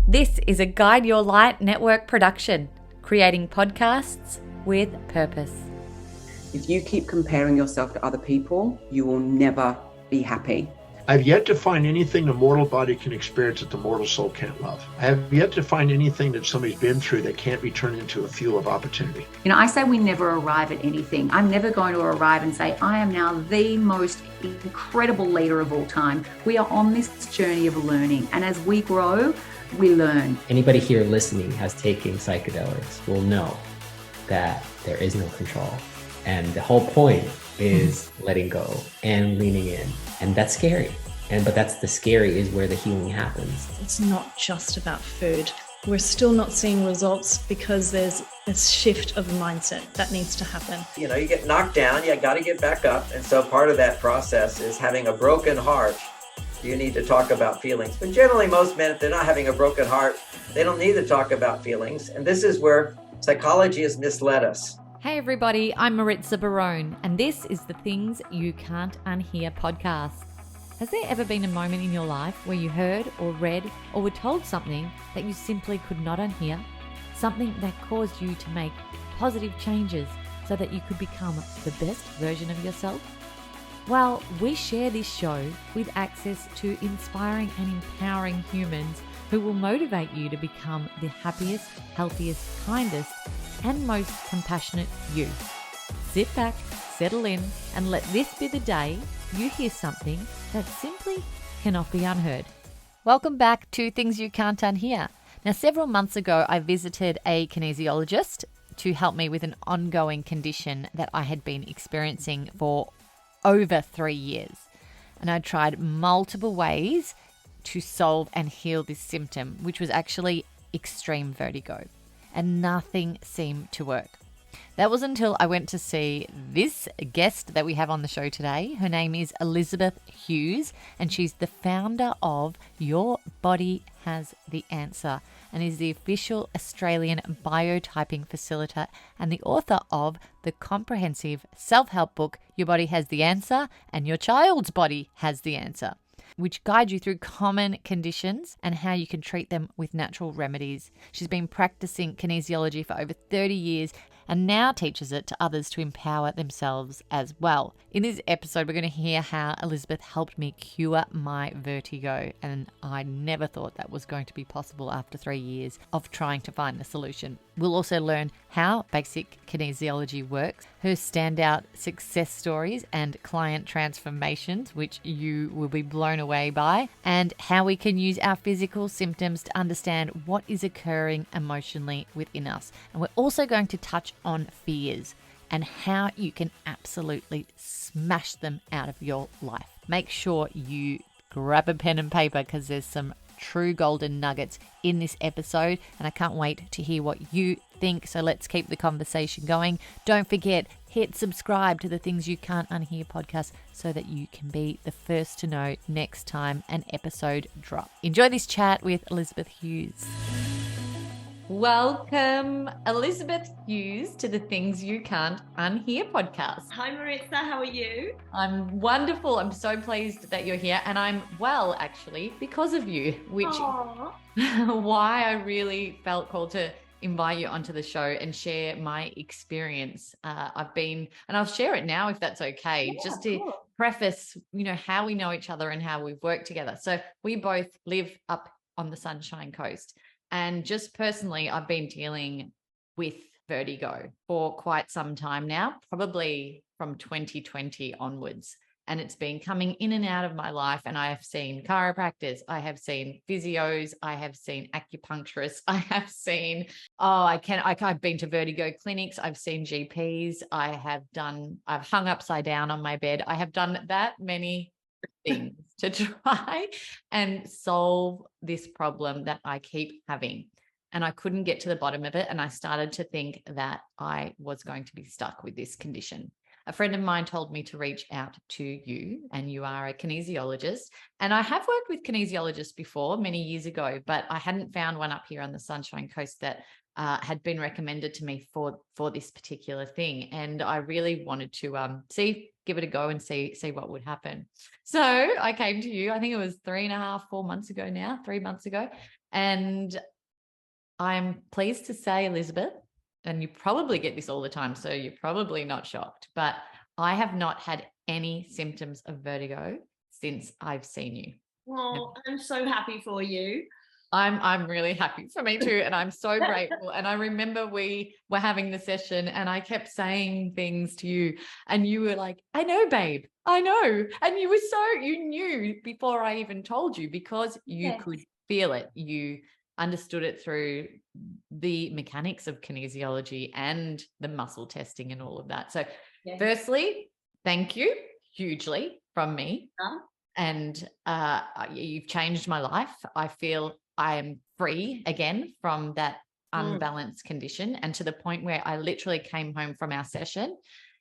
This is a Guide Your Light network production, creating podcasts with purpose. If you keep comparing yourself to other people, you will never be happy. I've yet to find anything the mortal body can experience that the mortal soul can't love. I have yet to find anything that somebody's been through that can't be turned into a fuel of opportunity. I say we never arrive at anything. I'm never going to arrive and say, I am now the most incredible leader of all time. We are on this journey of learning. And as we grow, we learn. Anybody here listening has taken psychedelics will know that there is no control. And the whole point is letting go and leaning in. And that's scary. But that's the scary is where the healing happens. It's not just about food. We're still not seeing results because there's this shift of mindset that needs to happen. You get knocked down, you got to get back up. And so part of that process is having a broken heart. You need to talk about feelings. But generally, most men, if they're not having a broken heart, they don't need to talk about feelings. And this is where psychology has misled us. Hey everybody, I'm Maritza Barone, and this is the Things You Can't Unhear podcast. Has there ever been a moment in your life where you heard or read or were told something that you simply could not unhear? Something that caused you to make positive changes so that you could become the best version of yourself? Well, we share this show with access to inspiring and empowering humans who will motivate you to become the happiest, healthiest, kindest, and most compassionate you. Sit back, settle in, and let this be the day you hear something that simply cannot be unheard. Welcome back to Things You Can't Unhear. Now, several months ago, I visited a kinesiologist to help me with an ongoing condition that I had been experiencing for over 3 years. And I tried multiple ways to solve and heal this symptom, which was actually extreme vertigo. And nothing seemed to work. That was until I went to see this guest that we have on the show today. Her name is Elizabeth Hughes, and she's the founder of Your Body Has the Answer and is the official Australian biotyping facilitator and the author of the comprehensive self-help book, Your Body Has the Answer and Your Child's Body Has the Answer, which guide you through common conditions and how you can treat them with natural remedies. She's been practicing kinesiology for over 30 years and now teaches it to others to empower themselves as well. In this episode, we're going to hear how Elizabeth helped me cure my vertigo, and I never thought that was going to be possible after 3 years of trying to find the solution. We'll also learn how basic kinesiology works, her standout success stories and client transformations, which you will be blown away by, and how we can use our physical symptoms to understand what is occurring emotionally within us. And we're also going to touch on fears and how you can absolutely smash them out of your life. Make sure you grab a pen and paper because there's some true golden nuggets in this episode, and I can't wait to hear what you think. So let's keep the conversation going. Don't forget, hit subscribe to the Things You Can't Unhear podcast so that you can be the first to know next time an episode drops. Enjoy this chat with Elizabeth Hughes. Welcome, Elizabeth Hughes, to the Things You Can't Unhear podcast. Hi Maritza, how are you? I'm wonderful. I'm so pleased that you're here, and I'm well, actually, because of you, which why I really felt called to invite you onto the show and share my experience. I've been, and I'll share it now if that's okay, just to preface, how we know each other and how we've worked together. So we both live up on the Sunshine Coast. And just personally, I've been dealing with vertigo for quite some time now, probably from 2020 onwards. And it's been coming in and out of my life. And I have seen chiropractors, I have seen physios, I have seen acupuncturists, I have seen, I've been to vertigo clinics, I've seen GPs, I've hung upside down on my bed. I have done that many things to try and solve this problem that I keep having. And I couldn't get to the bottom of it. And I started to think that I was going to be stuck with this condition. A friend of mine told me to reach out to you, and you are a kinesiologist. And I have worked with kinesiologists before many years ago, but I hadn't found one up here on the Sunshine Coast that had been recommended to me for this particular thing. And I really wanted to give it a go and see what would happen. So I came to you, I think it was 3 months ago, And I'm pleased to say, Elizabeth, and you probably get this all the time, so you're probably not shocked, but I have not had any symptoms of vertigo since I've seen you. Well, I'm so happy for you. I'm really happy for me too. And I'm so grateful. And I remember we were having the session and I kept saying things to you and you were like, I know, babe, I know. And you knew before I even told you because you could feel it. You understood it through the mechanics of kinesiology and the muscle testing and all of that. So firstly, thank you hugely from me. And you've changed my life. I feel I am free again from that unbalanced condition, and to the point where I literally came home from our session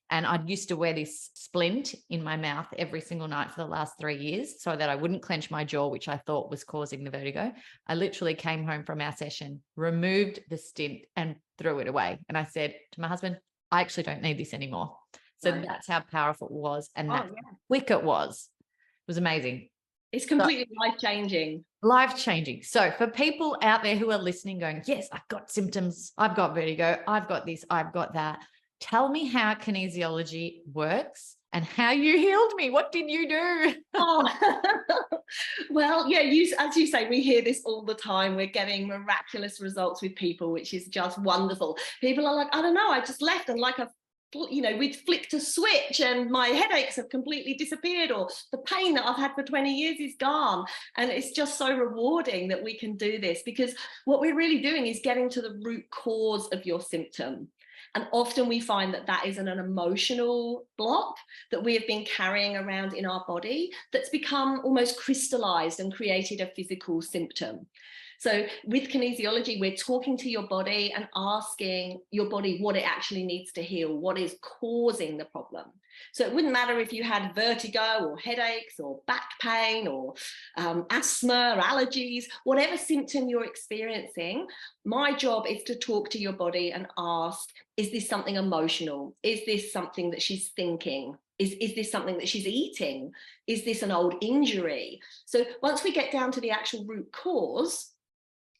and I used to wear this splint in my mouth every single night for the last 3 years so that I wouldn't clench my jaw, which I thought was causing the vertigo. I literally came home from our session, removed the stint and threw it away. And I said to my husband, I actually don't need this anymore. So that's how powerful it was and how quick it was. It was amazing. It's completely life-changing. Life-changing. So for people out there who are listening going, yes, I've got symptoms, I've got vertigo, I've got this, I've got that. Tell me how kinesiology works and how you healed me. What did you do? Well, as you say, we hear this all the time. We're getting miraculous results with people, which is just wonderful. People are like, I don't know, I just left and we'd flicked a switch and my headaches have completely disappeared, or the pain that I've had for 20 years is gone. And it's just so rewarding that we can do this, because what we're really doing is getting to the root cause of your symptom. And often we find that that is an emotional block that we have been carrying around in our body that's become almost crystallized and created a physical symptom. So with kinesiology, we're talking to your body and asking your body what it actually needs to heal, what is causing the problem. So it wouldn't matter if you had vertigo or headaches or back pain or asthma or allergies, whatever symptom you're experiencing. My job is to talk to your body and ask, is this something emotional? Is this something that she's thinking? Is this something that she's eating? Is this an old injury? So once we get down to the actual root cause,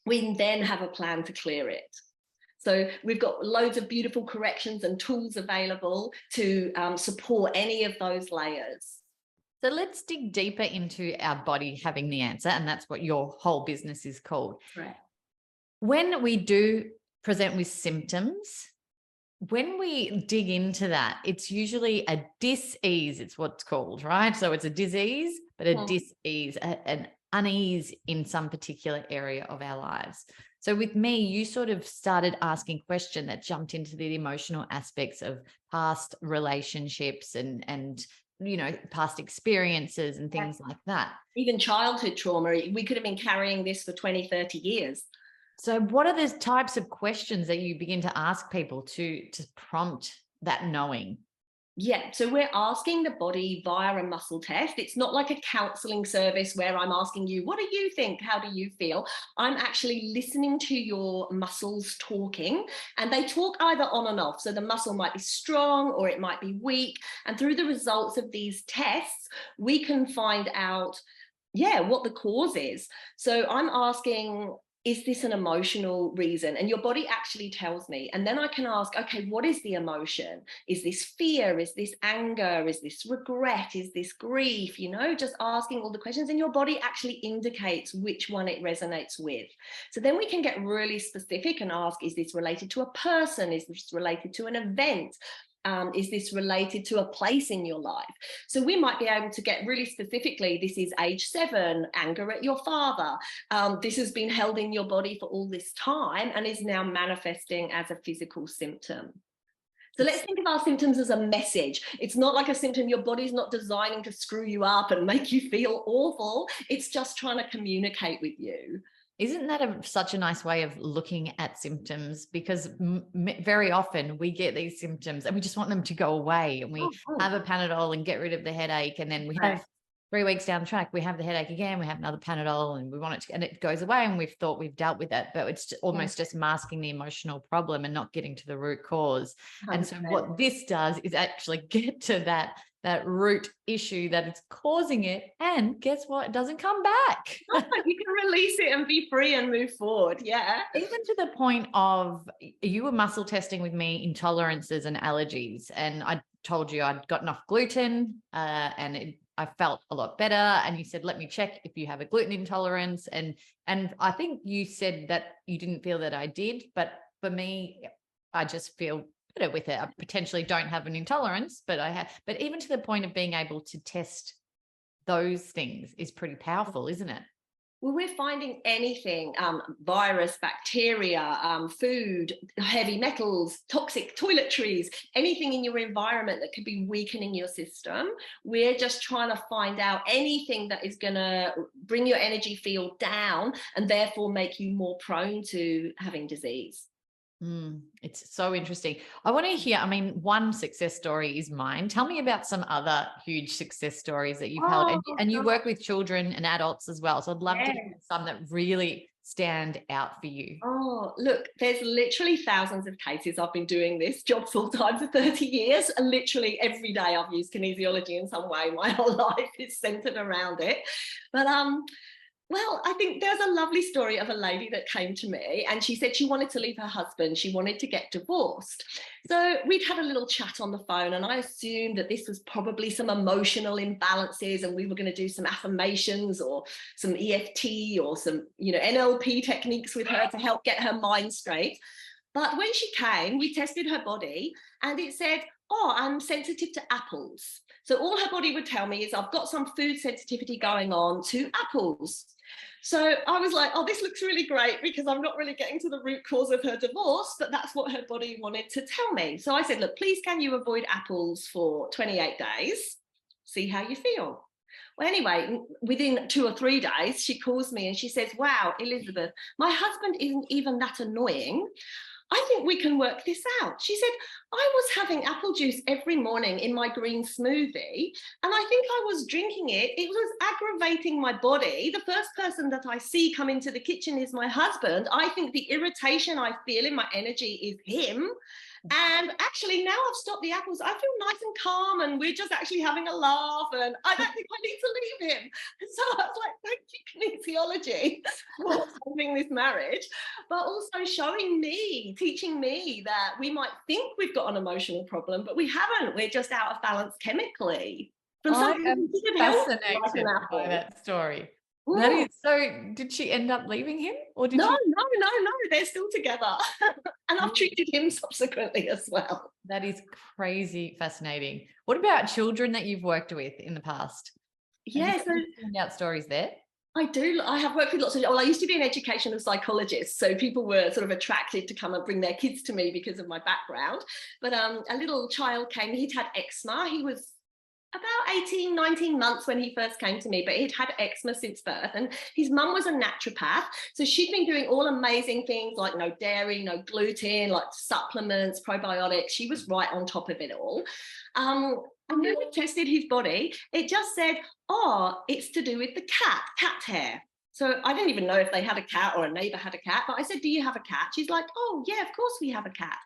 we then have a plan to clear it. So we've got loads of beautiful corrections and tools available to support any of those layers. So let's dig deeper into our body having the answer, and that's what your whole business is called. Right. When we do present with symptoms, when we dig into that, it's usually a dis-ease, it's what's called, right? So it's a disease, but a dis-ease, an unease in some particular area of our lives. So with me, you sort of started asking questions that jumped into the emotional aspects of past relationships and past experiences and things like that. Even childhood trauma. We could have been carrying this for 20, 30 years. So what are the types of questions that you begin to ask people to prompt that knowing? Yeah, so we're asking the body via a muscle test. It's not like a counseling service where I'm asking you, what do you think? How do you feel? I'm actually listening to your muscles talking, and they talk either on and off. So the muscle might be strong or it might be weak. And through the results of these tests, we can find out, what the cause is. So I'm asking, is this an emotional reason? And your body actually tells me. And then I can ask, okay, what is the emotion? Is this fear? Is this anger? Is this regret? Is this grief? Just asking all the questions, and your body actually indicates which one it resonates with. So then we can get really specific and ask, is this related to a person? Is this related to an event? Is this related to a place in your life? So we might be able to get really specifically, this is age 7, anger at your father. This has been held in your body for all this time and is now manifesting as a physical symptom. So let's think of our symptoms as a message. It's not like a symptom. Your body's not designing to screw you up and make you feel awful. It's just trying to communicate with you. Isn't that such a nice way of looking at symptoms? Because very often we get these symptoms and we just want them to go away, and we have a Panadol and get rid of the headache. And then we have 3 weeks down the track, we have the headache again, we have another Panadol and we want it to, and it goes away and we've thought we've dealt with it, but it's almost just masking the emotional problem and not getting to the root cause. 100%. And so what this does is actually get to that that root issue that is causing it. And guess what? It doesn't come back. You can release it and be free and move forward. Yeah. Even to the point of, you were muscle testing with me intolerances and allergies, and I told you I'd got enough gluten and I felt a lot better. And you said, let me check if you have a gluten intolerance. And I think you said that you didn't feel that I did, but for me, I just feel better with it. I potentially don't have an intolerance, but I have. But even to the point of being able to test those things is pretty powerful, isn't it? Well, we're finding anything, virus, bacteria, food, heavy metals, toxic toiletries, anything in your environment that could be weakening your system. We're just trying to find out anything that is going to bring your energy field down and therefore make you more prone to having disease. It's so interesting. I want to hear, I mean, one success story is mine. Tell me about some other huge success stories that you've held. And you work with children and adults as well. So I'd love to hear some that really stand out for you. Oh, look, there's literally thousands of cases. I've been doing this job full time for 30 years. And literally every day I've used kinesiology in some way. My whole life is centered around it. But well, I think there's a lovely story of a lady that came to me and she said she wanted to leave her husband. She wanted to get divorced. So we'd had a little chat on the phone and I assumed that this was probably some emotional imbalances and we were going to do some affirmations or some EFT or some, NLP techniques with her to help get her mind straight. But when she came, we tested her body and it said, oh, I'm sensitive to apples. So all her body would tell me is I've got some food sensitivity going on to apples. So I was like, oh, this looks really great because I'm not really getting to the root cause of her divorce, but that's what her body wanted to tell me. So I said, look, please can you avoid apples for 28 days? See how you feel. Well, anyway, within 2 or 3 days, she calls me and she says, wow, Elizabeth, my husband isn't even that annoying. I think we can work this out. She said, I was having apple juice every morning in my green smoothie, and I think I was drinking it. It was aggravating my body. The first person that I see come into the kitchen is my husband. I think the irritation I feel in my energy is him. And actually, now I've stopped the apples, I feel nice and calm, and we're just actually having a laugh, and I don't think I need to leave him. So I was like, thank you, kinesiology, for solving this marriage, but also showing me, teaching me that we might think we've got an emotional problem, but we haven't. We're just out of balance chemically. From I am fascinated by that story. That is, so did she end up leaving him or did No, they're still together. And I've treated him subsequently as well. That is crazy fascinating. What about children that you've worked with in the past? Yeah, so out stories there. I do. I have worked with lots of, I used to be an educational psychologist, so people were sort of attracted to come and bring their kids to me because of my background. But a little child came, he'd had eczema. He was about 18, 19 months when he first came to me, but he'd had eczema since birth, and his mum was a naturopath. So she'd been doing all amazing things like no dairy, no gluten, like supplements, probiotics. She was right on top of it all. And then we tested his body. It just said, oh, it's to do with the cat hair. So I didn't even know if they had a cat or a neighbor had a cat, but I said, do you have a cat? She's like, oh yeah, of course we have a cat.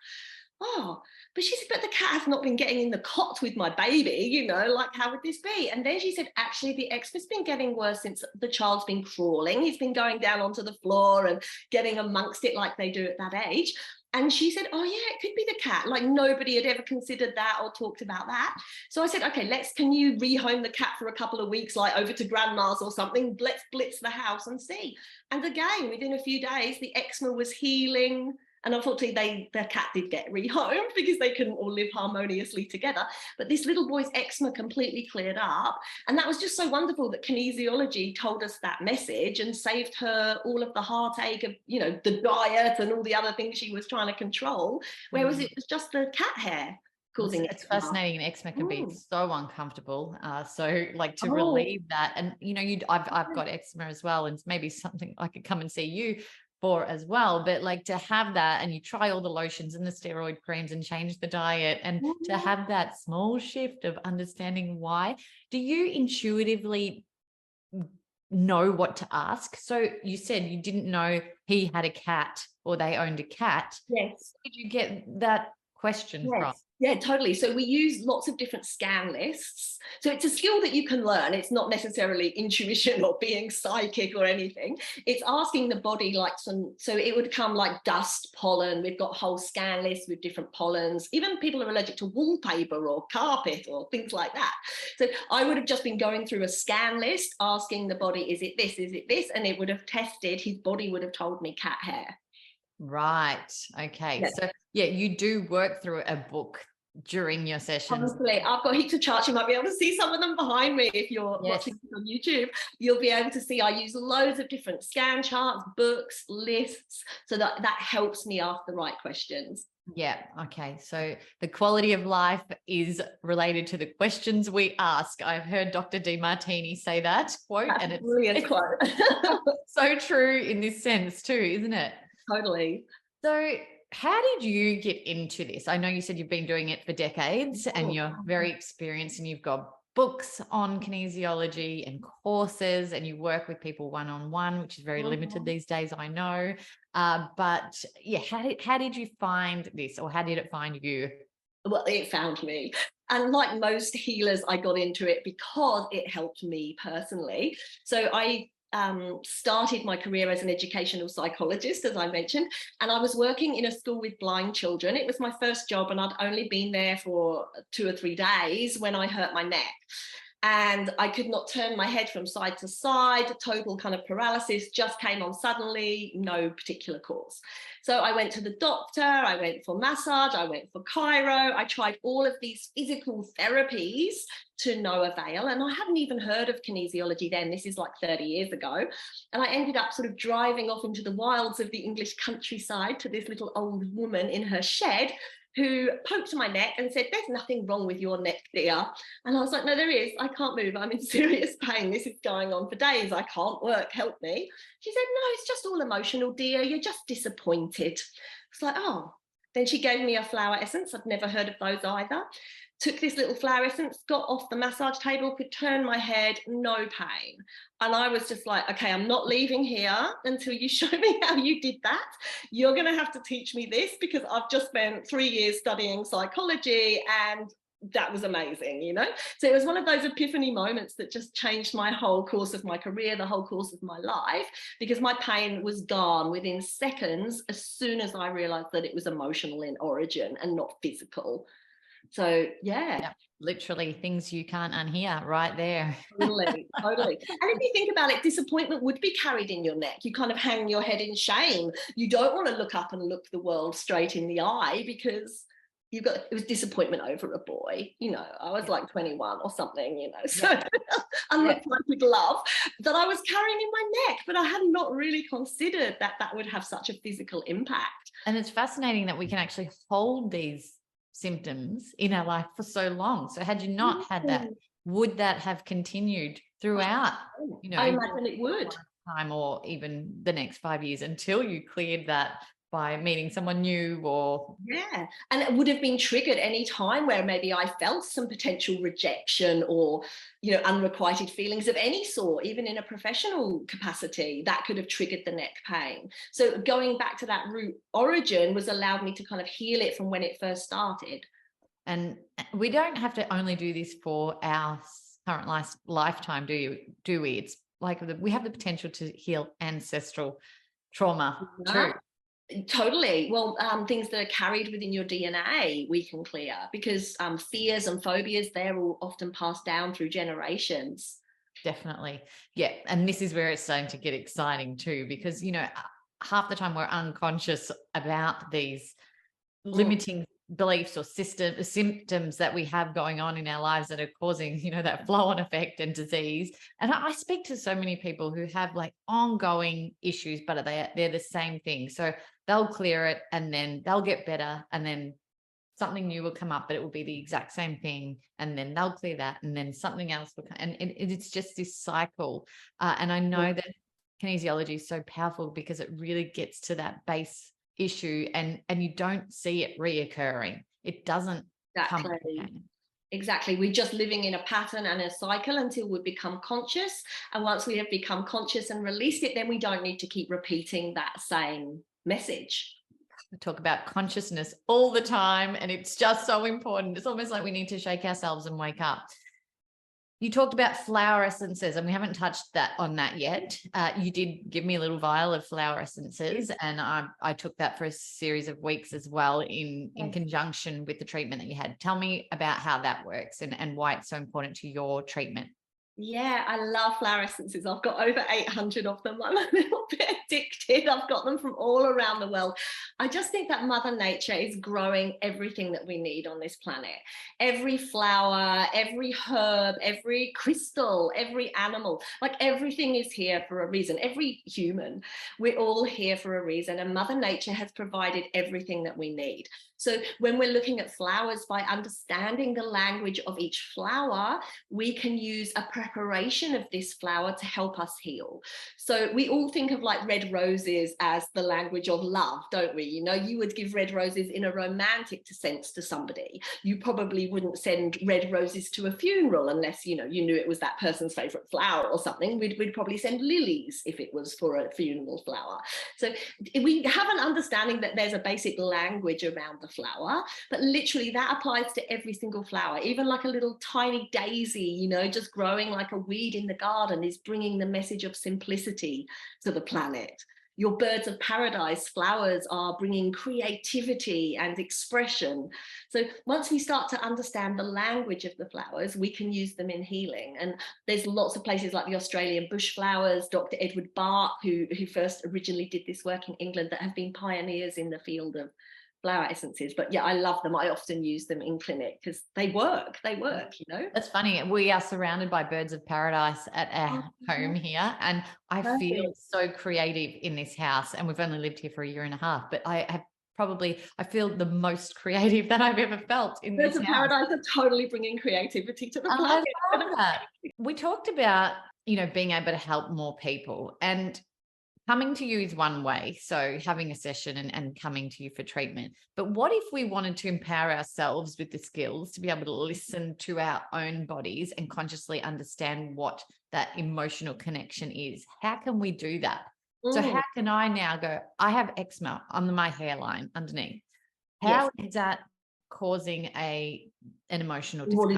Oh, but she said, but the cat has not been getting in the cot with my baby, like, how would this be? And then she said, actually, the eczema's been getting worse since the child's been crawling. He's been going down onto the floor and getting amongst it like they do at that age. And she said, oh yeah, it could be the cat. Like nobody had ever considered that or talked about that. So I said, okay, can you rehome the cat for a couple of weeks, like over to grandma's or something? Let's blitz the house and see. And again, within a few days, the eczema was healing. And unfortunately, the cat did get rehomed because they couldn't all live harmoniously together. But this little boy's eczema completely cleared up. And that was just so wonderful that kinesiology told us that message and saved her all of the heartache of, the diet and all the other things she was trying to control. Whereas it was just the cat hair causing it's fascinating. And eczema can be so uncomfortable. So like to relieve that. And, I've got eczema as well. And maybe something I could come and see you for as well, but like to have that, and you try all the lotions and the steroid creams and change the diet, and to have that small shift of understanding why. Do you intuitively know what to ask? So you said you didn't know he had a cat or they owned a cat. Yes. Where did you get that question from? Yeah, totally. So we use lots of different scan lists. So it's a skill that you can learn. It's not necessarily intuition or being psychic or anything. It's asking the body like so it would come like dust, pollen. We've got whole scan lists with different pollens. Even people are allergic to wallpaper or carpet or things like that. So I would have just been going through a scan list, asking the body, is it this, is it this? And it would have tested, his body would have told me cat hair. Right. Okay. Yeah. So yeah, you do work through a book during your sessions. Honestly, I've got heaps of charts. You might be able to see some of them behind me if you're watching on YouTube. You'll be able to see I use loads of different scan charts, books, lists, so that helps me ask the right questions. Yeah. Okay. So the quality of life is related to the questions we ask. I've heard Dr. DeMartini say that quote. That's and a brilliant quote. So true in this sense too, isn't it? Totally. So how did you get into this? I know you said you've been doing it for decades and you're very experienced and you've got books on kinesiology and courses and you work with people one-on-one, which is very limited these days, I know. But yeah, how did you find this, or how did it find you? Well, it found me. And like most healers, I got into it because it helped me personally. So I started my career as an educational psychologist, as I mentioned, and I was working in a school with blind children. It was my first job and I'd only been there for 2 or 3 days when I hurt my neck. And I could not turn my head from side to side, total kind of paralysis just came on suddenly, no particular cause. So I went to the doctor, I went for massage, I went for chiro, I tried all of these physical therapies to no avail. And I hadn't even heard of kinesiology then, this is like 30 years ago. And I ended up sort of driving off into the wilds of the English countryside to this little old woman in her shed who poked my neck and said, there's nothing wrong with your neck, dear. And I was like, no, there is. I can't move. I'm in serious pain. This is going on for days. I can't work. Help me. She said, no, it's just all emotional, dear. You're just disappointed. I was like, oh. Then she gave me a flower essence. I'd never heard of those either. Took this little flower essence, got off the massage table, could turn my head, no pain. And I was just like, okay, I'm not leaving here until you show me how you did that. You're going to have to teach me this because I've just spent 3 years studying psychology and that was amazing, you know? So it was one of those epiphany moments that just changed my whole course of my career, the whole course of my life, because my pain was gone within seconds as soon as I realized that it was emotional in origin and not physical. So yeah, literally things you can't unhear right there. Totally. And if you think about it, disappointment would be carried in your neck. You kind of hang your head in shame. You don't want to look up and look the world straight in the eye because it was disappointment over a boy. You know, I was like 21 or something, you know, so unrequited with love that I was carrying in my neck, but I had not really considered that would have such a physical impact. And it's fascinating that we can actually hold these symptoms in our life for so long. So had you not had that, would that have continued throughout, you know, I imagine it would, time or even the next 5 years until you cleared that by meeting someone new? Or and it would have been triggered any time where maybe I felt some potential rejection or, you know, unrequited feelings of any sort, even in a professional capacity, that could have triggered the neck pain. So going back to that root origin was allowed me to kind of heal it from when it first started. And we don't have to only do this for our current lifetime, do we? It's like we have the potential to heal ancestral trauma too. Totally. Well, things that are carried within your DNA, we can clear because fears and phobias, they're all often passed down through generations. Definitely. Yeah. And this is where it's starting to get exciting too, because, you know, half the time we're unconscious about these limiting beliefs or symptoms that we have going on in our lives that are causing, you know, that flow-on effect and disease. And I speak to so many people who have like ongoing issues, but they're the same thing. So they'll clear it and then they'll get better and then something new will come up, but it will be the exact same thing. And then they'll clear that and then something else will come. And it's just this cycle. And I know that kinesiology is so powerful because it really gets to that base issue and you don't see it reoccurring. It doesn't come again. Exactly. We're just living in a pattern and a cycle until we become conscious. And once we have become conscious and released it, then we don't need to keep repeating that same message. We talk about consciousness all the time, and it's just so important. It's almost like we need to shake ourselves and wake up. You talked about flower essences, and we haven't touched on that yet. You did give me a little vial of flower essences, and I took that for a series of weeks as well in conjunction with the treatment that you had. Tell me about how that works and why it's so important to your treatment. Yeah, I love flower essences. I've got over 800 of them. I'm a little bit addicted. I've got them from all around the world. I just think that Mother Nature is growing everything that we need on this planet. Every flower, every herb, every crystal, every animal, like everything is here for a reason. Every human, we're all here for a reason. And Mother Nature has provided everything that we need. So when we're looking at flowers, by understanding the language of each flower, we can use a preparation of this flower to help us heal. So we all think of like red roses as the language of love, don't we? You know, you would give red roses in a romantic sense to somebody. You probably wouldn't send red roses to a funeral unless, you know, you knew it was that person's favorite flower or something. We'd probably send lilies if it was for a funeral flower. So we have an understanding that there's a basic language around the flower, but literally that applies to every single flower. Even like a little tiny daisy, you know, just growing like a weed in the garden is bringing the message of simplicity to the planet. Your birds of paradise flowers are bringing creativity and expression. So once we start to understand the language of the flowers, we can use them in healing. And there's lots of places like the Australian bush flowers, Dr. Edward Bach, who first originally did this work in England, that have been pioneers in the field of flower essences. But yeah, I love them. I often use them in clinic because they work, you know. That's funny. We are surrounded by birds of paradise at our home here, and I feel so creative in this house. And we've only lived here for a year and a half, but I feel the most creative that I've ever felt in this house. Birds of paradise are totally bringing creativity to the planet. I love that. We talked about, you know, being able to help more people, and coming to you is one way, so having a session and coming to you for treatment. But what if we wanted to empower ourselves with the skills to be able to listen to our own bodies and consciously understand what that emotional connection is? How can we do that? So how can I now go, I have eczema on my hairline underneath. How is that causing an emotional discomfort?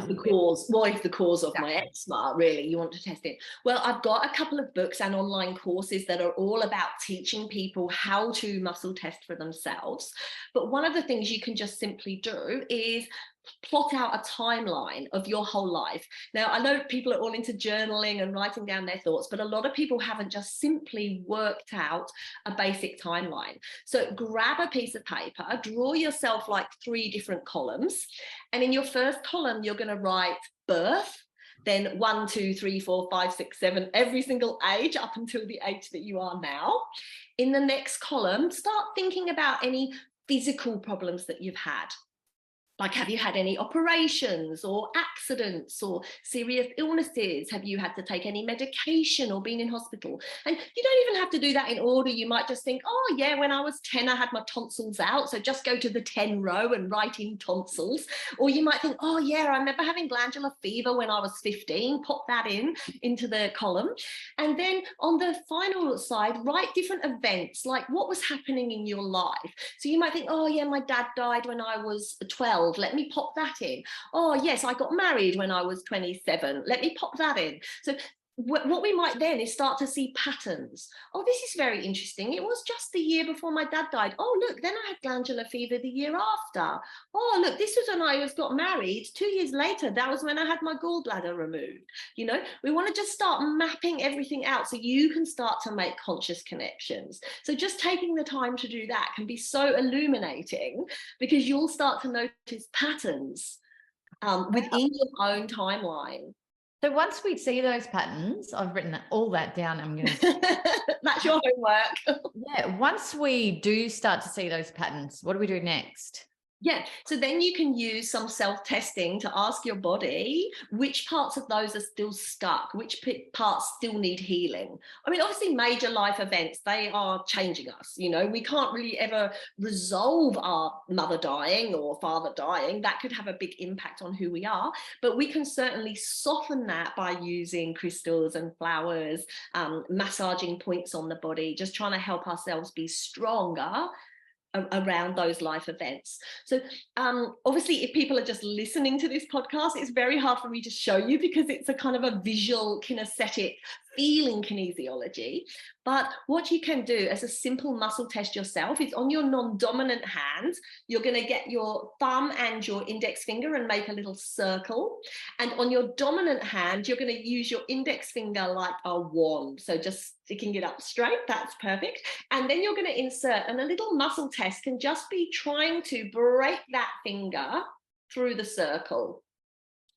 What is the cause of my eczema, really? You want to test it. Well, I've got a couple of books and online courses that are all about teaching people how to muscle test for themselves. But one of the things you can just simply do is plot out a timeline of your whole life. Now, I know people are all into journaling and writing down their thoughts, but a lot of people haven't just simply worked out a basic timeline. So grab a piece of paper, draw yourself like 3 different columns. And in your first column, you're going to write birth, then 1, 2, 3, 4, 5, 6, 7, every single age up until the age that you are now. In the next column, start thinking about any physical problems that you've had. Like, have you had any operations or accidents or serious illnesses? Have you had to take any medication or been in hospital? And you don't even have to do that in order. You might just think, oh yeah, when I was 10, I had my tonsils out. So just go to the 10 row and write in tonsils. Or you might think, oh yeah, I remember having glandular fever when I was 15, pop that into the column. And then on the final side, write different events, like what was happening in your life. So you might think, oh yeah, my dad died when I was 12. Let me pop that in. Oh yes, I got married when I was 27. Let me pop that in. So what we might then is start to see patterns. Oh, this is very interesting. It was just the year before my dad died. Oh, look, then I had glandular fever the year after. Oh, look, this was when I got married. 2 years later, that was when I had my gallbladder removed. You know, we want to just start mapping everything out so you can start to make conscious connections. So just taking the time to do that can be so illuminating, because you'll start to notice patterns within your own timeline. So once we see those patterns, I've written all that down. I'm going to. That's your homework. Yeah. Once we do start to see those patterns, what do we do next? Yeah, so then you can use some self-testing to ask your body which parts of those are still stuck, which parts still need healing. I mean, obviously major life events, they are changing us. You know, we can't really ever resolve our mother dying or father dying. That could have a big impact on who we are, but we can certainly soften that by using crystals and flowers, massaging points on the body, just trying to help ourselves be stronger around those life events. So obviously, if people are just listening to this podcast, it's very hard for me to show you because it's a kind of a visual, kinesthetic, feeling kinesiology. But what you can do as a simple muscle test yourself is on your non-dominant hand, you're going to get your thumb and your index finger and make a little circle. And on your dominant hand, you're going to use your index finger like a wand. So just sticking it up straight, that's perfect. And then you're going to insert, and a little muscle test can just be trying to break that finger through the circle.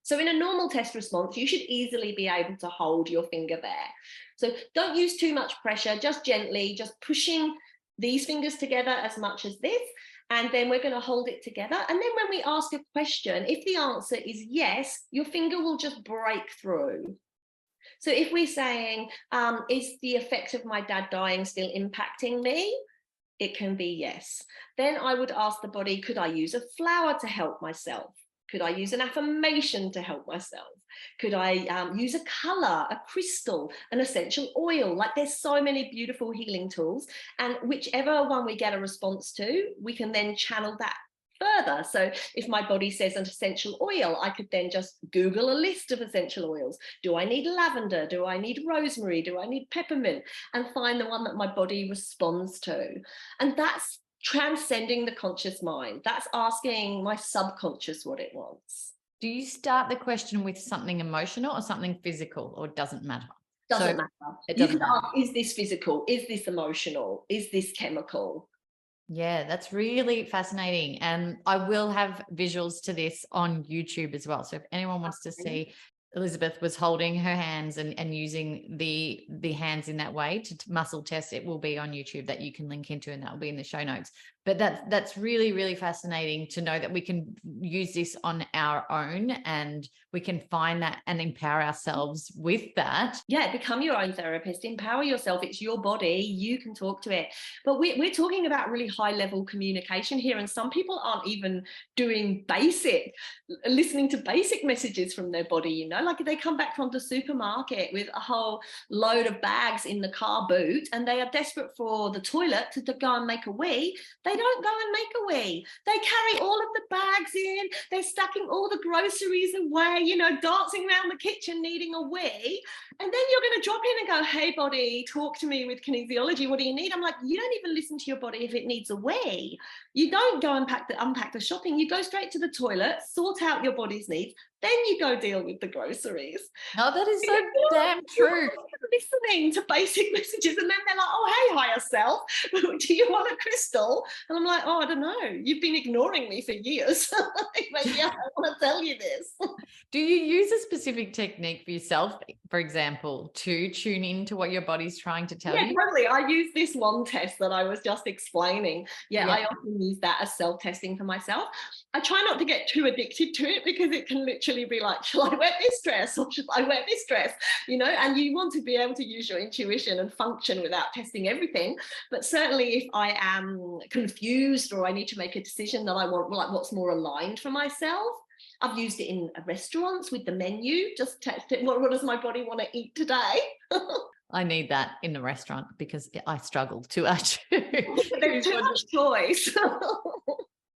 So in a normal test response, you should easily be able to hold your finger there. So don't use too much pressure, just gently, just pushing these fingers together as much as this. And then we're going to hold it together. And then when we ask a question, if the answer is yes, your finger will just break through. So if we're saying, is the effect of my dad dying still impacting me? It can be yes. Then I would ask the body, could I use a flower to help myself? Could I use an affirmation to help myself? Could I use a color, a crystal, an essential oil? Like there's so many beautiful healing tools, and whichever one we get a response to, we can then channel that further. So if my body says an essential oil, I could then just Google a list of essential oils. Do I need lavender? Do I need rosemary? Do I need peppermint? And find the one that my body responds to. And that's transcending the conscious mind. That's asking my subconscious what it wants. Do you start the question with something emotional or something physical, or doesn't matter? Doesn't matter. It doesn't matter. Ask, is this physical? Is this emotional? Is this chemical? Yeah, that's really fascinating. And I will have visuals to this on YouTube as well. So if anyone wants to see, Elizabeth was holding her hands and using the hands in that way to muscle test, it will be on YouTube that you can link into, and that will be in the show notes. But that's really, really fascinating to know that we can use this on our own, and we can find that and empower ourselves with that. Yeah, become your own therapist, empower yourself. It's your body, you can talk to it. But we're talking about really high level communication here, and some people aren't even doing listening to basic messages from their body, you know, like they come back from the supermarket with a whole load of bags in the car boot, and they are desperate for the toilet to go and make a wee. They don't go and make a wee. They carry all of the bags in, they're stacking all the groceries away, you know, dancing around the kitchen needing a wee. And then you're going to drop in and go, hey body, talk to me with kinesiology, what do you need? I'm like, you don't even listen to your body if it needs a wee. You don't go and unpack the shopping, you go straight to the toilet, sort out your body's needs, then you go deal with the groceries. Oh, that is so damn true. Listening to basic messages, and then they're like, oh, hey, higher self, do you want a crystal? And I'm like, oh, I don't know. You've been ignoring me for years. Maybe I want to tell you this. Do you use a specific technique for yourself, for example, to tune into what your body's trying to tell you? Yeah, totally. I use this one test that I was just explaining. Yeah, I often use that as self-testing for myself. I try not to get too addicted to it because it can literally be like, shall I wear this dress or should I wear this dress? You know, and you want to be able to use your intuition and function without testing everything. But certainly if I am confused or I need to make a decision that I want, like what's more aligned for myself, I've used it in restaurants with the menu, just test it. What does my body want to eat today? I need that in the restaurant because I struggle to actually. There's too much choice.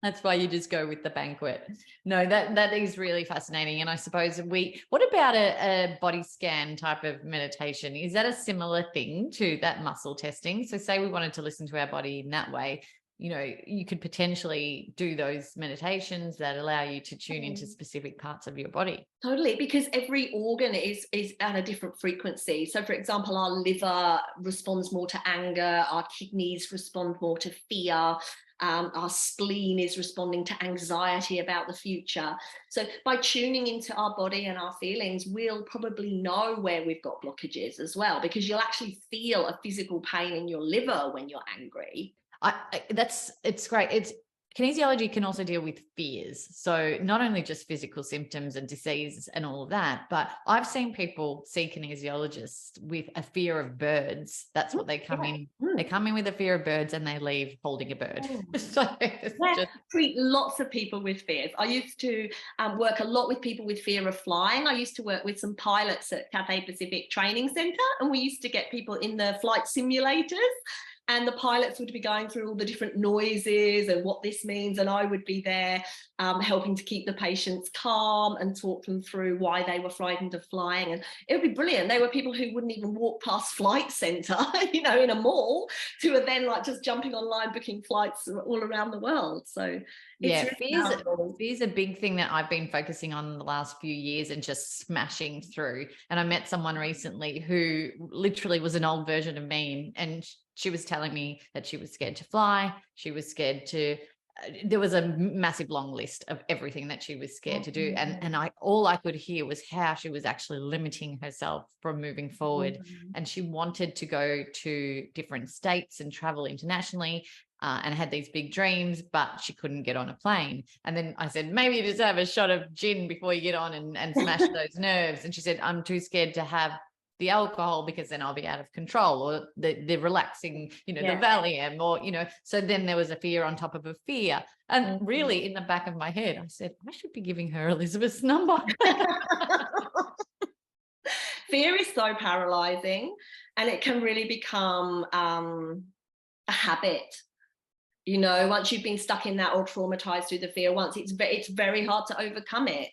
That's why you just go with the banquet. No, that is really fascinating. And I suppose what about a body scan type of meditation? Is that a similar thing to that muscle testing? So say we wanted to listen to our body in that way, you know, you could potentially do those meditations that allow you to tune into specific parts of your body. Totally, because every organ is at a different frequency. So for example, our liver responds more to anger, our kidneys respond more to fear, our spleen is responding to anxiety about the future. So by tuning into our body and our feelings, we'll probably know where we've got blockages as well, because you'll actually feel a physical pain in your liver when you're angry. It's great. Kinesiology can also deal with fears. So not only just physical symptoms and disease and all of that, but I've seen people see kinesiologists with a fear of birds. That's what they come in. They come in with a fear of birds and they leave holding a bird. Treat lots of people with fears. I used to work a lot with people with fear of flying. I used to work with some pilots at Cathay Pacific Training Centre, and we used to get people in the flight simulators. and the pilots would be going through all the different noises and what this means, and I would be there helping to keep the patients calm and talk them through why they were frightened of flying. And it would be brilliant. They were people who wouldn't even walk past Flight Centre, you know, in a mall, to are then like just jumping online booking flights all around the world. So yeah, fear's a big thing that I've been focusing on in the last few years and just smashing through. And I met someone recently who literally was an old version of me, and she was telling me that she was scared to fly. She was scared to, there was a massive long list of everything that she was scared to do. And all I could hear was how she was actually limiting herself from moving forward. And she wanted to go to different states and travel internationally. And had these big dreams, but she couldn't get on a plane. And then I said, maybe you just have a shot of gin before you get on and smash those nerves. And she said, I'm too scared to have the alcohol because then I'll be out of control, or the relaxing, you know, the Valium, or, you know. So then there was a fear on top of a fear. And really in the back of my head, I said, I should be giving her Elizabeth's number. Fear is so paralyzing, and it can really become a habit. You know, once you've been stuck in that or traumatized through the fear once, it's very hard to overcome it.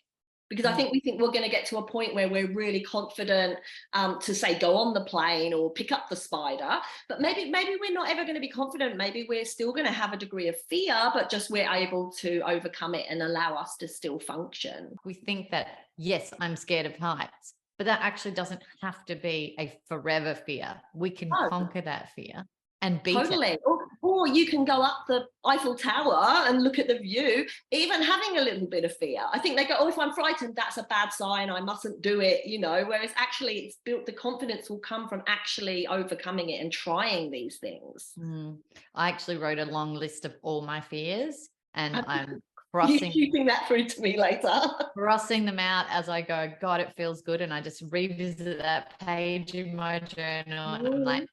Because I think we think we're going to get to a point where we're really confident to say go on the plane or pick up the spider, but maybe we're not ever going to be confident. Maybe we're still going to have a degree of fear, but just we're able to overcome it and allow us to still function. We think that, yes, I'm scared of heights, but that actually doesn't have to be a forever fear. We can conquer that fear and beat it. Or you can go up the Eiffel Tower and look at the view, even having a little bit of fear. I think they go, oh, if I'm frightened, that's a bad sign, I mustn't do it, you know, whereas actually it's built, the confidence will come from actually overcoming it and trying these things. I actually wrote a long list of all my fears, and I'm shooting that through to me later. Crossing them out as I go. God, it feels good. And I just revisit that page in my journal, and I'm like,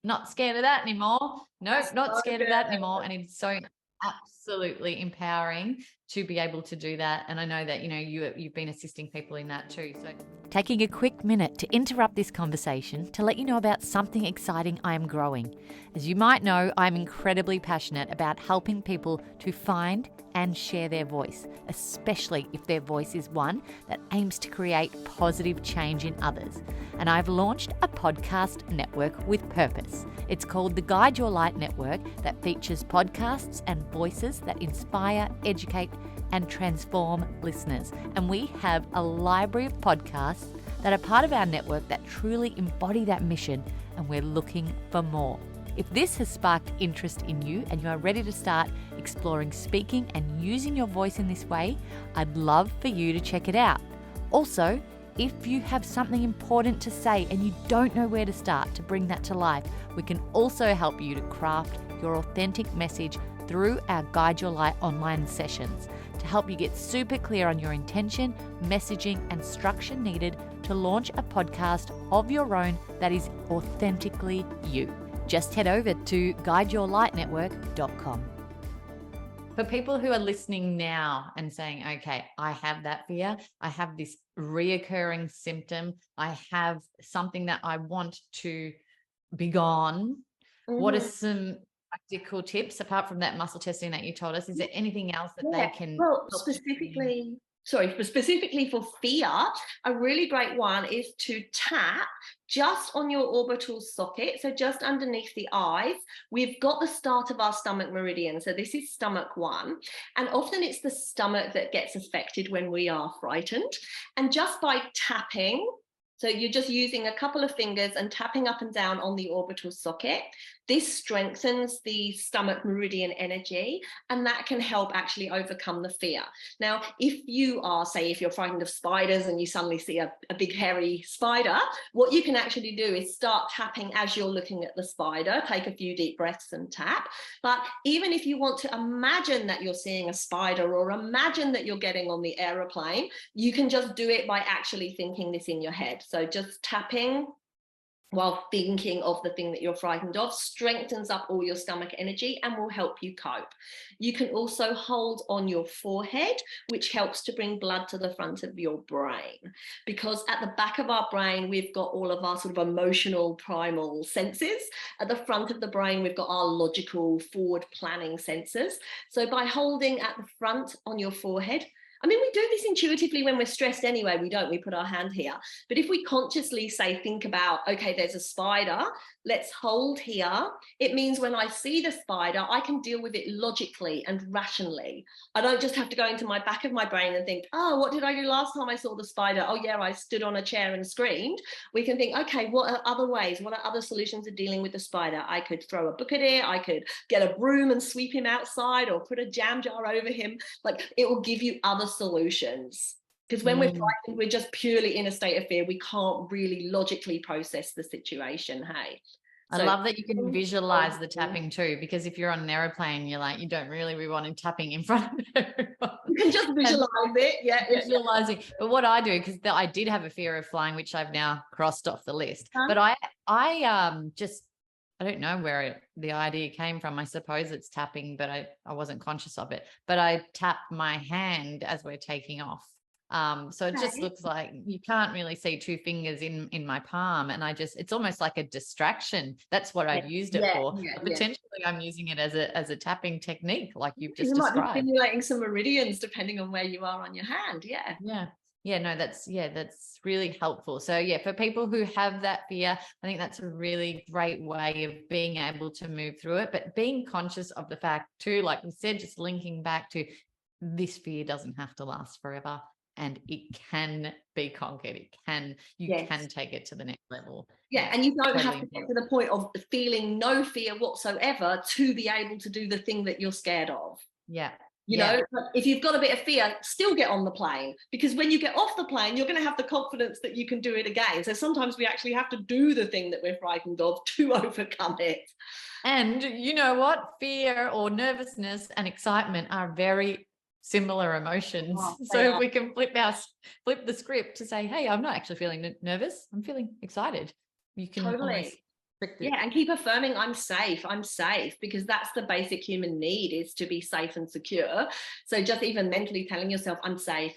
not scared of that anymore. Nope, not scared of that anymore. And it's so absolutely empowering to be able to do that. And I know that, you know, you've been assisting people in that too. So taking a quick minute to interrupt this conversation to let you know about something exciting I am growing. As you might know, I'm incredibly passionate about helping people to find and share their voice, especially if their voice is one that aims to create positive change in others. And I've launched a podcast network with purpose. It's called the Guide Your Light Network, that features podcasts and voices that inspire, educate, and transform listeners. And we have a library of podcasts that are part of our network that truly embody that mission, and we're looking for more. If this has sparked interest in you and you are ready to start exploring speaking and using your voice in this way, I'd love for you to check it out. Also, if you have something important to say and you don't know where to start to bring that to life, we can also help you to craft your authentic message through our Guide Your Light online sessions to help you get super clear on your intention, messaging, and structure needed to launch a podcast of your own that is authentically you. Just head over to guideyourlightnetwork.com. For people who are listening now and saying, okay, I have that fear, I have this reoccurring symptom, I have something that I want to be gone, what are some practical tips apart from that muscle testing that you told us? Is there anything else that they can? Well, specifically for fear, a really great one is to tap just on your orbital socket, so just underneath the eyes. We've got the start of our stomach meridian, so this is stomach 1, and often it's the stomach that gets affected when we are frightened. And just by tapping, so you're just using a couple of fingers and tapping up and down on the orbital socket, this strengthens the stomach meridian energy, and that can help actually overcome the fear. Now, if you are, say, if you're frightened of spiders and you suddenly see a big hairy spider, what you can actually do is start tapping as you're looking at the spider. Take a few deep breaths and tap. But even if you want to imagine that you're seeing a spider or imagine that you're getting on the aeroplane, you can just do it by actually thinking this in your head. So just tapping while thinking of the thing that you're frightened of, strengthens up all your stomach energy and will help you cope. You can also hold on your forehead, which helps to bring blood to the front of your brain, because at the back of our brain, we've got all of our sort of emotional primal senses. At the front of the brain, we've got our logical forward planning senses. So by holding at the front on your forehead, I mean, we do this intuitively when we're stressed anyway, we put our hand here. But if we consciously say, think about, okay, there's a spider, let's hold here. It means when I see the spider, I can deal with it logically and rationally. I don't just have to go into my back of my brain and think, oh, what did I do last time I saw the spider? Oh yeah, I stood on a chair and screamed. We can think, okay, what are other ways? What are other solutions of dealing with the spider? I could throw a book at it. I could get a broom and sweep him outside, or put a jam jar over him. Like, it will give you other solutions. Because when we're frightened, we're just purely in a state of fear. We can't really logically process the situation. Hey, I love that you can visualize the tapping too, because if you're on an aeroplane, you're like, you don't really be wanting tapping in front of everyone. You can just visualize it. Yeah. Visualizing. But what I do, because I did have a fear of flying, which I've now crossed off the list. But I don't know where the idea came from. I suppose it's tapping, but I wasn't conscious of it. But I tap my hand as we're taking off. So it just looks like you can't really see two fingers in my palm, and it's almost like a distraction. That's what I've used it for. Potentially I'm using it as a tapping technique, like you've just described. You might be stimulating some meridians depending on where you are on your hand. That's really helpful. So for people who have that fear, I think that's a really great way of being able to move through it, but being conscious of the fact too, like we said, just linking back to this fear doesn't have to last forever. And it can be conquered. You can take it to the next level. Yeah, and you don't have to get to the point of feeling no fear whatsoever to be able to do the thing that you're scared of. Yeah. You know, if you've got a bit of fear, still get on the plane, because when you get off the plane, you're going to have the confidence that you can do it again. So sometimes we actually have to do the thing that we're frightened of to overcome it. And you know what? Fear or nervousness and excitement are very similar emotions. So if we can flip the script to say, hey, I'm not actually feeling nervous, I'm feeling excited. You can totally. And keep affirming, I'm safe, because that's the basic human need, is to be safe and secure. So just even mentally telling yourself, I'm safe.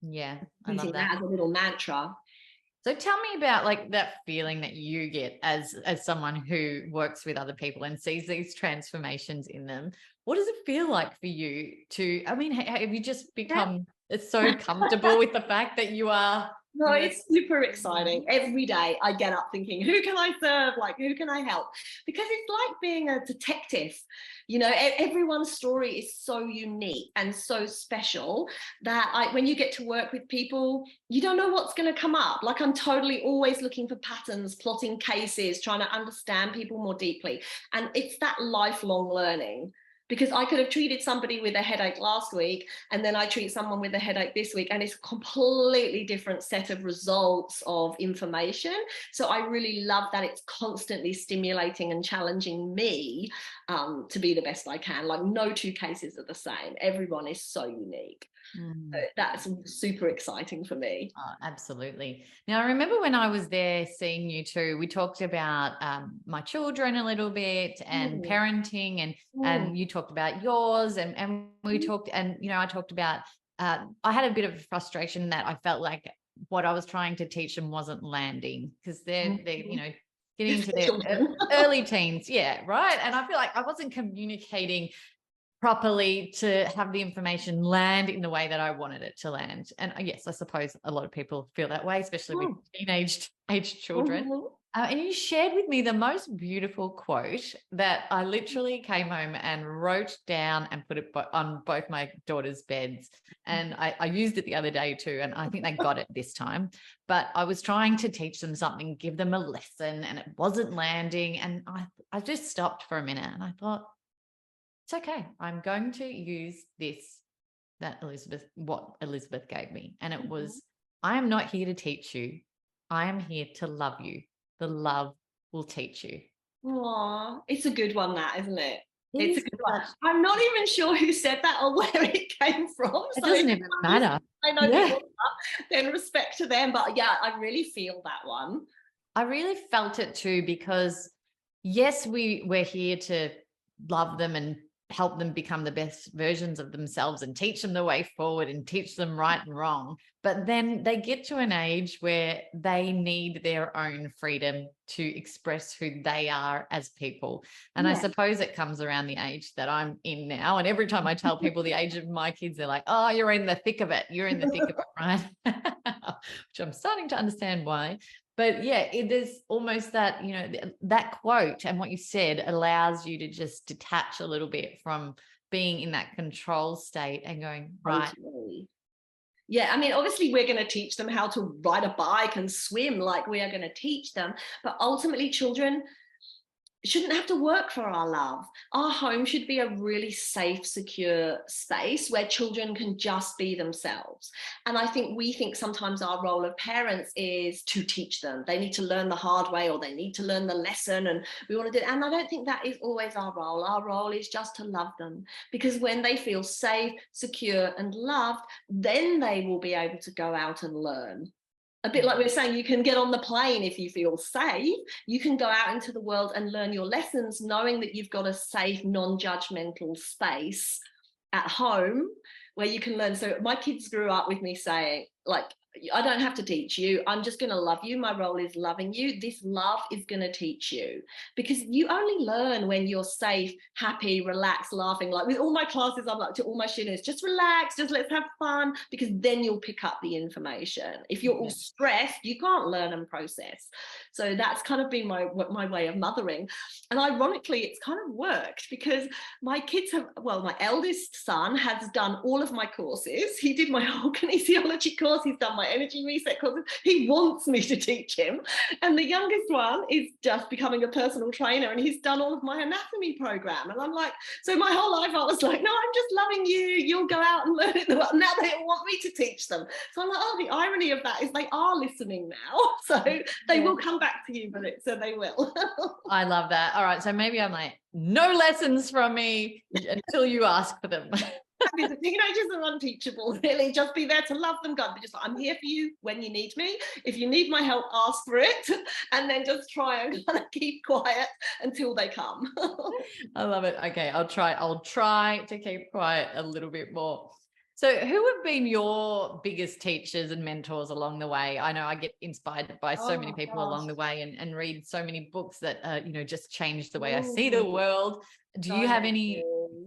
Yeah, I using love that as a little mantra. So tell me about like that feeling that you get as someone who works with other people and sees these transformations in them. What does it feel like for you to, I mean, have you just become so comfortable with the fact that you are? No, it's super exciting. Every day I get up thinking, who can I serve? Like, who can I help? Because it's like being a detective. You know, everyone's story is so unique and so special that when you get to work with people, you don't know what's going to come up. Like, I'm totally always looking for patterns, plotting cases, trying to understand people more deeply. And it's that lifelong learning. Because I could have treated somebody with a headache last week, and then I treat someone with a headache this week, and it's a completely different set of results of information. So I really love that it's constantly stimulating and challenging me to be the best I can. Like, no two cases are the same. Everyone is so unique. So that's super exciting for me. Oh, absolutely. Now, I remember when I was there seeing you too, we talked about my children a little bit and parenting, and you talked about yours, and we talked, and, you know, I talked about, I had a bit of frustration that I felt like what I was trying to teach them wasn't landing, because they're you know, getting into their early teens. Yeah. Right. And I feel like I wasn't communicating properly to have the information land in the way that I wanted it to land. And yes, I suppose a lot of people feel that way, especially with teenage children. And you shared with me the most beautiful quote that I literally came home and wrote down and put it on both my daughters' beds. And I used it the other day too, and I think they got it this time. But I was trying to teach them something, give them a lesson, and it wasn't landing. And I just stopped for a minute and I thought, it's okay. I'm going to use what Elizabeth gave me. And it was, I am not here to teach you. I am here to love you. The love will teach you. Aw, it's a good one, that, isn't it? It's a good one. I'm not even sure who said that or where it came from. It doesn't even matter. I know people, then respect to them. But yeah, I really feel that one. I really felt it too, because yes, we're here to love them and help them become the best versions of themselves and teach them the way forward and teach them right and wrong. But then they get to an age where they need their own freedom to express who they are as people. And I suppose it comes around the age that I'm in now. And every time I tell people the age of my kids, they're like, oh, you're in the thick of it. You're in the thick of it, right? Which I'm starting to understand why. But yeah, it is almost that, that quote and what you said allows you to just detach a little bit from being in that control state and going, right. Totally. Yeah, I mean, obviously we're going to teach them how to ride a bike and swim, like we are going to teach them. But ultimately, children shouldn't have to work for our love. Our home should be a really safe, secure space where children can just be themselves. And I think we think sometimes our role of parents is to teach them. They need to learn the hard way, or they need to learn the lesson, and we want to do it. And I don't think that is always our role. Our role is just to love them, because when they feel safe, secure, and loved, then they will be able to go out and learn. A bit like we were saying, you can get on the plane if you feel safe. You can go out into the world and learn your lessons, knowing that you've got a safe, non-judgmental space at home where you can learn. So my kids grew up with me saying, like, I don't have to teach you. I'm just going to love you. My role is loving you. This love is going to teach you, because you only learn when you're safe, happy, relaxed, laughing. Like with all my classes, I'm like to all my students, just relax, just let's have fun, because then you'll pick up the information. If you're all stressed, you can't learn and process. So that's kind of been my way of mothering. And ironically, it's kind of worked, because my kids have, well, my eldest son has done all of my courses. He did my whole kinesiology course. He's done my energy reset courses. He wants me to teach him. And the youngest one is just becoming a personal trainer, and he's done all of my anatomy program. And I'm like, so my whole life I was like, no, I'm just loving you. You'll go out and learn it. Now they want me to teach them. So I'm like, oh, the irony of that is they are listening now. So they will come back to you, but so they will. I love that. All right. So maybe I'm like, no lessons from me until you ask for them. The teenagers are unteachable, really. Just be there to love them, God. Just like, I'm here for you when you need me. If you need my help, ask for it, and then just try and kind of keep quiet until they come. I love it. Okay, I'll try to keep quiet a little bit more. So who have been your biggest teachers and mentors along the way? I know I get inspired by so many people along the way, and read so many books that just change the way I see the world. Do you have any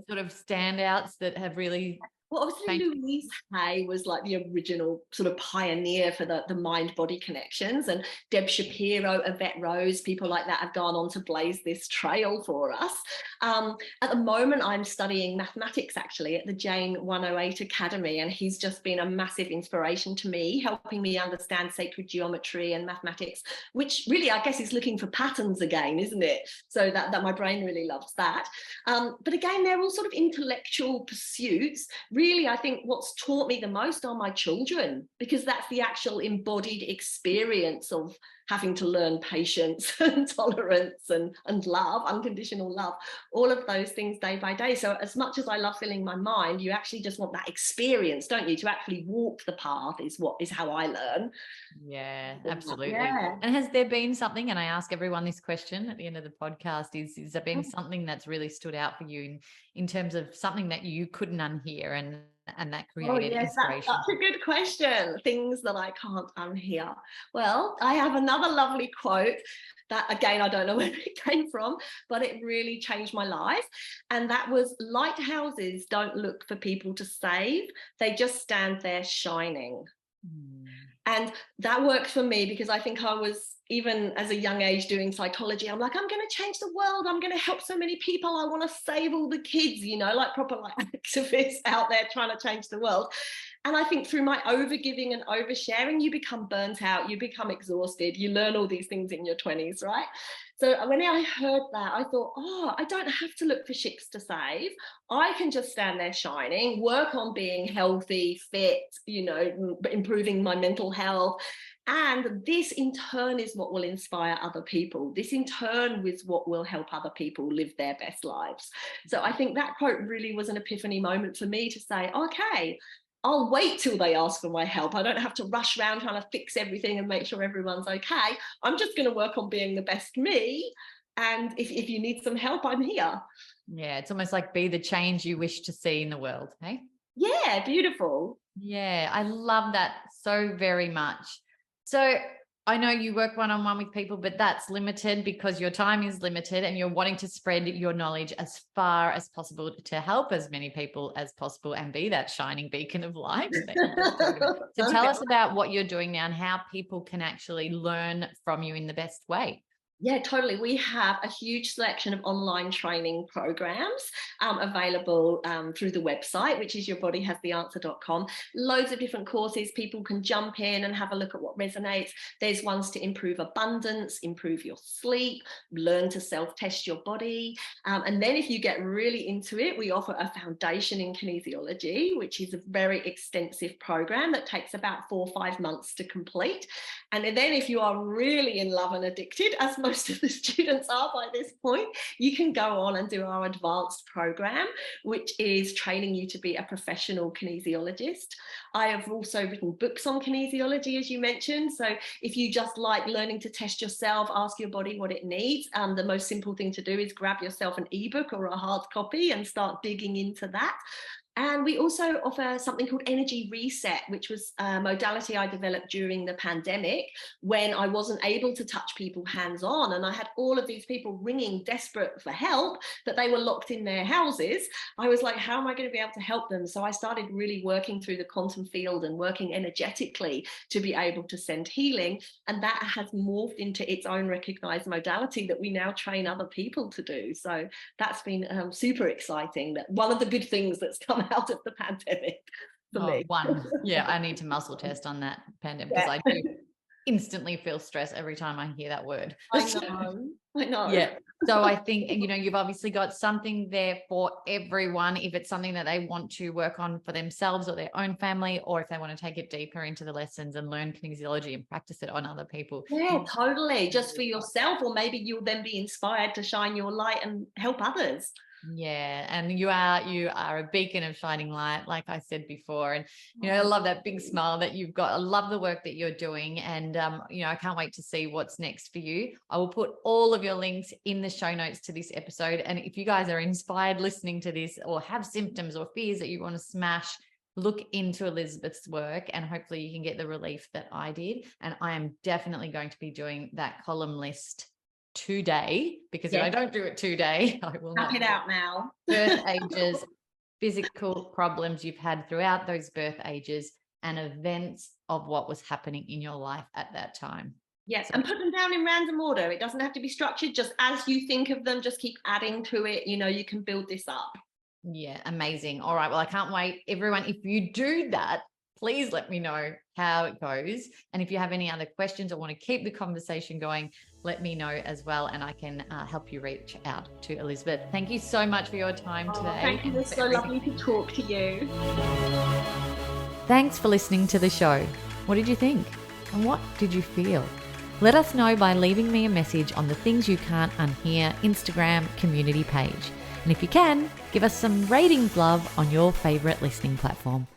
sort of standouts that have really... Well, obviously Louise Hay was like the original sort of pioneer for the mind-body connections, and Deb Shapiro, Yvette Rose, people like that have gone on to blaze this trail for us. At the moment, I'm studying mathematics actually at the Jane 108 Academy, and he's just been a massive inspiration to me, helping me understand sacred geometry and mathematics, which really, I guess, is looking for patterns again, isn't it? So that my brain really loves that. But again, they're all sort of intellectual pursuits. Really, I think what's taught me the most are my children, because that's the actual embodied experience of having to learn patience and tolerance and love, unconditional love, all of those things day by day. So as much as I love filling my mind, you actually just want that experience, don't you? To actually walk the path is how I learn. Yeah, absolutely. Yeah. And has there been something, and I ask everyone this question at the end of the podcast, is there been something that's really stood out for you in terms of something that you couldn't unhear and that created inspiration? That's a good question. Things that I can't unhear. Well, I have another lovely quote that, again, I don't know where it came from, but it really changed my life. And that was, lighthouses don't look for people to save. They just stand there shining. And that worked for me, because I think I was, even as a young age doing psychology, I'm like, I'm going to change the world. I'm going to help so many people. I want to save all the kids, like proper activists out there trying to change the world. And I think through my overgiving and oversharing, you become burnt out, you become exhausted, you learn all these things in your 20s, right? So when I heard that, I thought, I don't have to look for ships to save. I can just stand there shining, work on being healthy, fit, improving my mental health. And this in turn is what will inspire other people. This in turn is what will help other people live their best lives. So I think that quote really was an epiphany moment for me to say, okay, I'll wait till they ask for my help. I don't have to rush around trying to fix everything and make sure everyone's okay. I'm just going to work on being the best me. And if you need some help, I'm here. Yeah, it's almost like be the change you wish to see in the world. Hey? Yeah, beautiful. Yeah, I love that so very much. So I know you work one-on-one with people, but that's limited because your time is limited and you're wanting to spread your knowledge as far as possible to help as many people as possible and be that shining beacon of light. So tell us about what you're doing now and how people can actually learn from you in the best way. Yeah, totally. We have a huge selection of online training programs available through the website, which is yourbodyhastheanswer.com. Loads of different courses. People can jump in and have a look at what resonates. There's ones to improve abundance, improve your sleep, learn to self-test your body. And then if you get really into it, we offer a foundation in kinesiology, which is a very extensive program that takes about 4 or 5 months to complete. And then if you are really in love and addicted, as most of the students are by this point, you can go on and do our advanced program, which is training you to be a professional kinesiologist. I have also written books on kinesiology, as you mentioned. So if you just like learning to test yourself, ask your body what it needs, the most simple thing to do is grab yourself an ebook or a hard copy and start digging into that. And we also offer something called Energy Reset, which was a modality I developed during the pandemic when I wasn't able to touch people hands-on. And I had all of these people ringing desperate for help, but they were locked in their houses. I was like, how am I going to be able to help them? So I started really working through the quantum field and working energetically to be able to send healing. And that has morphed into its own recognized modality that we now train other people to do. So that's been super exciting. That one of the good things that's come out of the pandemic for me. Yeah, I need to muscle test on that pandemic because I do instantly feel stress every time I hear that word. I know. Yeah. So I think, you've obviously got something there for everyone if it's something that they want to work on for themselves or their own family, or if they want to take it deeper into the lessons and learn kinesiology and practice it on other people. Yeah, totally. Just for yourself, or maybe you'll then be inspired to shine your light and help others. Yeah, and you are a beacon of shining light, like I said before. And I love that big smile that you've got. I love the work that you're doing, and I can't wait to see what's next for you. I will put all of your links in the show notes to this episode. And if you guys are inspired listening to this or have symptoms or fears that you want to smash, look into Elizabeth's work and hopefully you can get the relief that I did. And I am definitely going to be doing that column list today, because if I don't do it today, I will not. Knock it out now. Birth ages, physical problems you've had throughout those birth ages, and events of what was happening in your life at that time. Yes, and put them down in random order. It doesn't have to be structured. Just as you think of them, just keep adding to it. You can build this up. Yeah, amazing. All right. Well, I can't wait. Everyone, if you do that, please let me know how it goes. And if you have any other questions or want to keep the conversation going, let me know as well. And I can help you reach out to Elizabeth. Thank you so much for your time today. Thank you. It's so lovely to talk to you. Thanks for listening to the show. What did you think? And what did you feel? Let us know by leaving me a message on the Things You Can't Unhear Instagram community page. And if you can, give us some ratings love on your favorite listening platform.